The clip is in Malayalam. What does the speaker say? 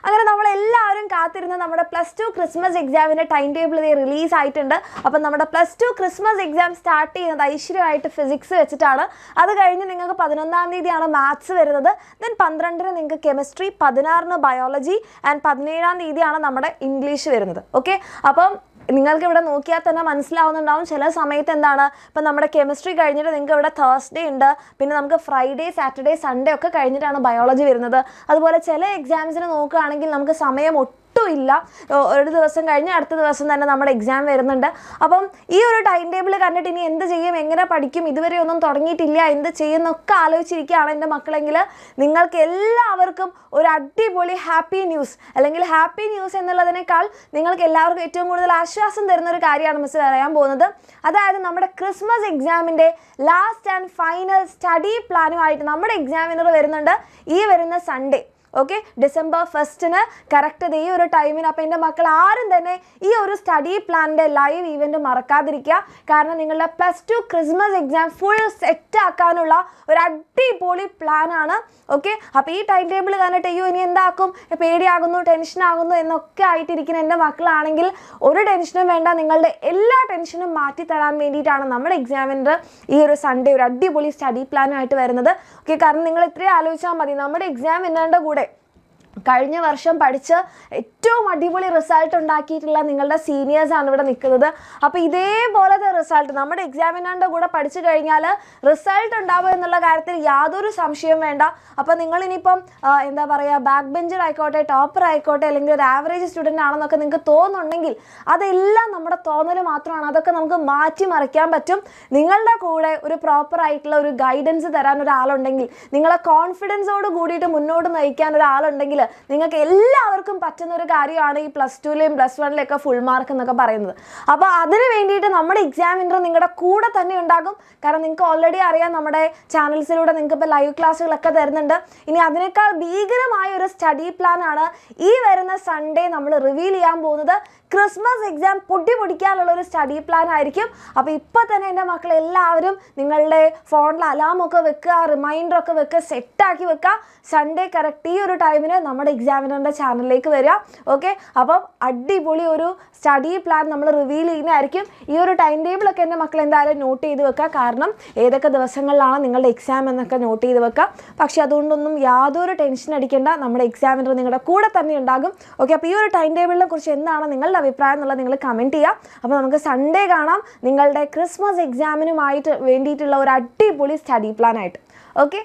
അങ്ങനെ നമ്മളെല്ലാവരും കാത്തിരുന്ന നമ്മുടെ +2 ക്രിസ്മസ് എക്സാമിൻ്റെ ടൈം ടേബിൾ റിലീസ് ആയിട്ടുണ്ട്. അപ്പം നമ്മുടെ +2 ക്രിസ്മസ് എക്സാം സ്റ്റാർട്ട് ചെയ്യുന്നത് ഐശ്വര്യമായിട്ട് ഫിസിക്സ് വെച്ചിട്ടാണ്. അത് കഴിഞ്ഞ് നിങ്ങൾക്ക് 11-ാം തീയതിയാണ് മാത്സ് വരുന്നത്. ദെൻ 12-ന് നിങ്ങൾക്ക് കെമിസ്ട്രി, 16-ന് ബയോളജി ആൻഡ് 17-ാം തീയതിയാണ് നമ്മുടെ ഇംഗ്ലീഷ് വരുന്നത്. ഓക്കെ, അപ്പം നിങ്ങൾക്ക് ഇവിടെ നോക്കിയാൽ തന്നെ മനസ്സിലാവുന്നുണ്ടാവും ചില സമയത്ത് എന്താണ്, ഇപ്പം നമ്മുടെ കെമിസ്ട്രി കഴിഞ്ഞിട്ട് നിങ്ങൾക്ക് ഇവിടെ തേഴ്സ്ഡേ ഉണ്ട്, പിന്നെ നമുക്ക് ഫ്രൈഡേ, സാറ്റർഡേ, സൺഡേ ഒക്കെ കഴിഞ്ഞിട്ടാണ് ബയോളജി വരുന്നത്. അതുപോലെ ചില എക്സാംസിന് നോക്കുകയാണെങ്കിൽ നമുക്ക് സമയം ഇല്ല, ഒരു ദിവസം കഴിഞ്ഞ് അടുത്ത ദിവസം തന്നെ നമ്മുടെ എക്സാം വരുന്നുണ്ട്. അപ്പം ഈ ഒരു ടൈം ടേബിൾ കണ്ടിട്ട് ഇനി എന്ത് ചെയ്യും, എങ്ങനെ പഠിക്കും, ഇതുവരെ ഒന്നും തുടങ്ങിയിട്ടില്ല, എന്ത് ചെയ്യുന്നൊക്കെ ആലോചിച്ചിരിക്കുകയാണ് എൻ്റെ മക്കളെങ്കിൽ നിങ്ങൾക്ക് എല്ലാവർക്കും ഒരു അടിപൊളി ഹാപ്പി ന്യൂസ്, അല്ലെങ്കിൽ ഹാപ്പി ന്യൂസ് എന്നുള്ളതിനേക്കാൾ നിങ്ങൾക്ക് എല്ലാവർക്കും ഏറ്റവും കൂടുതൽ ആശ്വാസം തരുന്ന ഒരു കാര്യമാണ് മിസ് പറയാൻ പോകുന്നത്. അതായത് നമ്മുടെ ക്രിസ്മസ് എക്സാമിൻ്റെ ലാസ്റ്റ് ആൻഡ് ഫൈനൽ സ്റ്റഡി പ്ലാനുമായിട്ട് നമ്മുടെ എക്സാമിനർ വരുന്നുണ്ട് ഈ വരുന്ന സൺഡേ. ഓക്കെ, December 1ന് കറക്റ്റ് ഈ ഒരു ടൈമിന്. അപ്പോൾ എൻ്റെ മക്കൾ ആരും തന്നെ ഈ ഒരു സ്റ്റഡി പ്ലാനിൻ്റെ ലൈവ് ഈവൻറ്റ് മറക്കാതിരിക്കുക. കാരണം നിങ്ങളുടെ +2 ക്രിസ്മസ് എക്സാം ഫുൾ സെറ്റ് ആക്കാനുള്ള ഒരു അടിപൊളി പ്ലാനാണ്. ഓക്കെ, അപ്പോൾ ഈ ടൈം ടേബിൾ കണ്ടിട്ട് ഇനി എന്താക്കും, പേടിയാകുന്നു, ടെൻഷനാകുന്നു എന്നൊക്കെ ആയിട്ടിരിക്കുന്ന എൻ്റെ മക്കളാണെങ്കിൽ ഒരു ടെൻഷനും വേണ്ട. നിങ്ങളുടെ എല്ലാ ടെൻഷനും മാറ്റി തരാൻ വേണ്ടിയിട്ടാണ് നമ്മുടെ എക്സാമിൻ്റെ ഈ ഒരു സൺഡേ ഒരു അടിപൊളി സ്റ്റഡി പ്ലാനായിട്ട് വരുന്നത്. ഓക്കെ, കാരണം നിങ്ങൾ ഇത്രയും ആലോചിച്ചാൽ മതി, നമ്മുടെ എക്സാം എന്നതിൻ്റെ കൂടെ കഴിഞ്ഞ വർഷം പഠിച്ച് ഏറ്റവും അടിപൊളി റിസൾട്ട് ഉണ്ടാക്കിയിട്ടുള്ള നിങ്ങളുടെ സീനിയേഴ്സാണ് ഇവിടെ നിൽക്കുന്നത്. അപ്പോൾ ഇതേപോലത്തെ റിസൾട്ട് നമ്മുടെ എക്സാമിനറിൻ്റെ കൂടെ പഠിച്ചു കഴിഞ്ഞാൽ റിസൾട്ട് ഉണ്ടാവും എന്നുള്ള കാര്യത്തിൽ യാതൊരു സംശയവും വേണ്ട. അപ്പോൾ നിങ്ങളിനിയിപ്പം എന്താ പറയുക, ബാക്ക് ബെഞ്ചർ ആയിക്കോട്ടെ, ടോപ്പർ ആയിക്കോട്ടെ, അല്ലെങ്കിൽ ഒരു ആവറേജ് സ്റ്റുഡൻ്റ് ആണെന്നൊക്കെ നിങ്ങൾക്ക് തോന്നുന്നുണ്ടെങ്കിൽ അതെല്ലാം നമ്മുടെ തോന്നൽ മാത്രമാണ്. അതൊക്കെ നമുക്ക് മാറ്റിമറിക്കാൻ പറ്റും. നിങ്ങളുടെ കൂടെ ഒരു പ്രോപ്പർ ആയിട്ടുള്ള ഒരു ഗൈഡൻസ് തരാൻ ഒരാളുണ്ടെങ്കിൽ, നിങ്ങളെ കോൺഫിഡൻസോട് കൂടിയിട്ട് മുന്നോട്ട് നയിക്കാൻ ഒരാളുണ്ടെങ്കിൽ നിങ്ങൾക്ക് എല്ലാവർക്കും പറ്റുന്ന ഒരു കാര്യമാണ് ഈ +2ലെയും +1ലെയൊക്കെ ഫുൾ മാർക്ക് എന്നൊക്കെ പറയുന്നത്. അപ്പോൾ അതിന് വേണ്ടിയിട്ട് നമ്മുടെ എക്സാമിനർ നിങ്ങളുടെ കൂടെ തന്നെ ഉണ്ടാകും. കാരണം നിങ്ങൾക്ക് ഓൾറെഡി അറിയാം, നമ്മുടെ ചാനൽസിലൂടെ നിങ്ങൾക്ക് ഇപ്പോൾ ലൈവ് ക്ലാസ്സുകളൊക്കെ തരുന്നുണ്ട്. ഇനി അതിനേക്കാൾ ഭീകരമായ ഒരു സ്റ്റഡി പ്ലാനാണ് ഈ വരുന്ന സൺഡേ നമ്മൾ റിവീൽ ചെയ്യാൻ പോകുന്നത്. ക്രിസ്മസ് എക്സാം പൊടിക്കാനുള്ള ഒരു സ്റ്റഡി പ്ലാൻ ആയിരിക്കും. അപ്പോൾ ഇപ്പോൾ തന്നെ എൻ്റെ മക്കളെല്ലാവരും നിങ്ങളുടെ ഫോണിൽ അലാമൊക്കെ വെക്കുക, റിമൈൻഡറൊക്കെ വെക്കുക, സെറ്റാക്കി വെക്കുക. സൺഡേ കറക്റ്റ് ഈ ഒരു ടൈമിന് നമ്മുടെ എക്സാമിനറിൻ്റെ ചാനലിലേക്ക് വരിക. ഓക്കെ, അപ്പം അടിപൊളി ഒരു സ്റ്റഡി പ്ലാൻ നമ്മൾ റിവീൽ ചെയ്യുന്നതായിരിക്കും. ഈ ഒരു ടൈം ടേബിളൊക്കെ എൻ്റെ മക്കൾ എന്തായാലും നോട്ട് ചെയ്ത് വെക്കുക. കാരണം ഏതൊക്കെ ദിവസങ്ങളിലാണ് നിങ്ങളുടെ എക്സാം എന്നൊക്കെ നോട്ട് ചെയ്ത് വെക്കുക. പക്ഷേ അതുകൊണ്ടൊന്നും യാതൊരു ടെൻഷൻ അടിക്കേണ്ട, നമ്മുടെ എക്സാമിനർ നിങ്ങളുടെ കൂടെ തന്നെ ഉണ്ടാകും. ഓക്കെ, അപ്പോൾ ഈ ഒരു ടൈം ടേബിളിനെ കുറിച്ച് എന്താണ് നിങ്ങളുടെ അഭിപ്രായം എന്നുള്ളത് നിങ്ങൾ കമൻറ്റ് ചെയ്യുക. അപ്പോൾ നമുക്ക് സൺഡേ കാണാം നിങ്ങളുടെ ക്രിസ്മസ് എക്സാമിനുമായിട്ട് വേണ്ടിയിട്ടുള്ള ഒരു അടിപൊളി സ്റ്റഡി പ്ലാനായിട്ട്. ഓക്കെ.